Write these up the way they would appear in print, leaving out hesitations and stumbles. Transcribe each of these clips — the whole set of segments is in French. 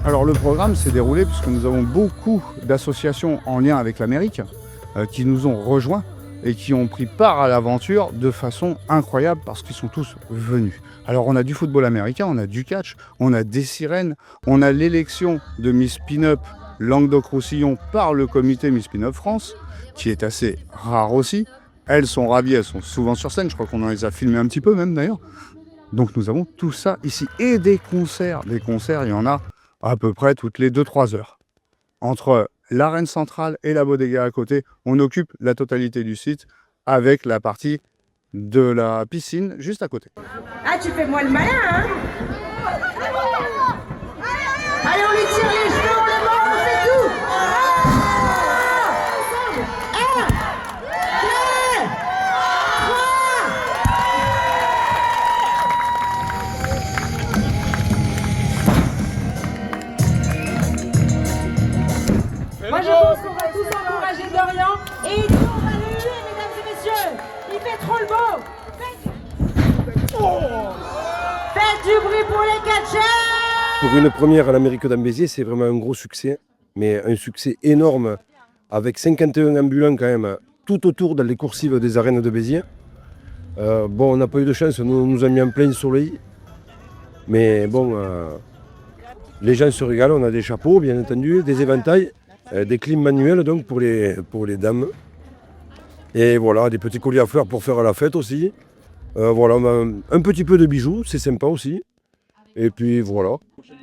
Alors le programme s'est déroulé puisque nous avons beaucoup d'associations en lien avec l'Amérique qui nous ont rejoints et qui ont pris part à l'aventure de façon incroyable parce qu'ils sont tous venus. Alors on a du football américain, on a du catch, on a des sirènes, on a l'élection de Miss Pin-Up Languedoc-Roussillon par le comité Miss Pin-Up France, qui est assez rare aussi. Elles sont ravies, elles sont souvent sur scène, je crois qu'on en les a filmées un petit peu même d'ailleurs. Donc nous avons tout ça ici. Et des concerts, il y en a à peu près toutes les 2-3 heures. Entre l'arène centrale et la bodega à côté, on occupe la totalité du site avec la partie de la piscine juste à côté. Ah, tu fais moi le malin, hein? Allez, on lui tire les cheveux, on les mord, on fait tout! Un, deux, trois! Moi, je pense qu'on va tous encourager Dorian et il tourne à l'UE, mesdames et messieurs! Il fait trop le beau! Faites du bruit pour les catcheurs! Pour une première à l'Amérique d'Ambéziers, c'est vraiment un gros succès, mais un succès énorme, avec 51 ambulants quand même, tout autour dans les coursives des arènes de Béziers. Bon, on n'a pas eu de chance, nous a mis en plein soleil, mais bon, les gens se régalent, on a des chapeaux bien entendu, des éventails, des clims manuels donc pour les dames. Et voilà, des petits colliers à fleurs pour faire la fête aussi. Voilà, un petit peu de bijoux, c'est sympa aussi. Et puis voilà.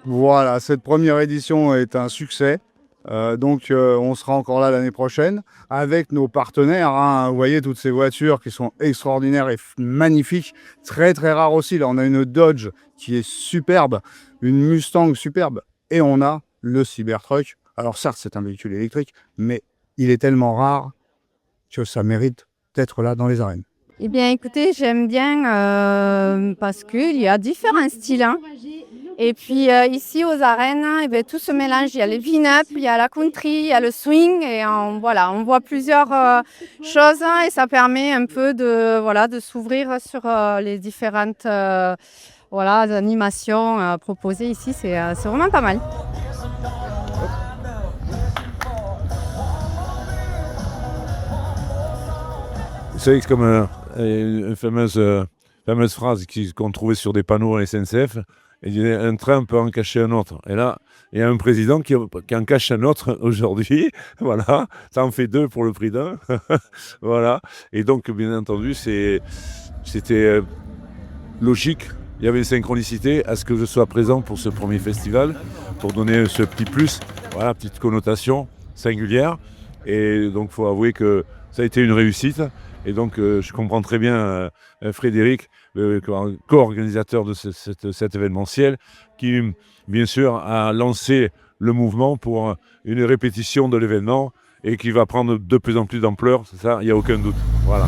Voilà, cette première édition est un succès. Donc on sera encore là l'année prochaine avec nos partenaires. Hein. Vous voyez toutes ces voitures qui sont extraordinaires et magnifiques. Très très rares aussi. Là on a une Dodge qui est superbe, une Mustang superbe. Et on a le Cybertruck. Alors certes c'est un véhicule électrique, mais il est tellement rare que ça mérite d'être là dans les arènes. Eh bien, écoutez, j'aime bien parce qu'il y a différents styles. Hein. Et puis ici aux arènes, eh bien, tout se mélange. Il y a le pin-up, il y a la country, il y a le swing. Et on voit plusieurs choses hein, et ça permet un peu de s'ouvrir sur les différentes animations proposées ici. C'est vraiment pas mal. Vous savez, c'est comme une fameuse phrase qu'on trouvait sur des panneaux à la SNCF. Il disait un train peut en cacher un autre. Et là, il y a un président qui en cache un autre aujourd'hui. Voilà, ça en fait deux pour le prix d'un. Voilà. Et donc, bien entendu, c'était logique. Il y avait une synchronicité à ce que je sois présent pour ce premier festival, pour donner ce petit plus, voilà, petite connotation singulière. Et donc, il faut avouer que ça a été une réussite. Et donc, je comprends très bien Frédéric, le co-organisateur de cet événementiel, qui, bien sûr, a lancé le mouvement pour une répétition de l'événement et qui va prendre de plus en plus d'ampleur. C'est ça, il n'y a aucun doute. Voilà.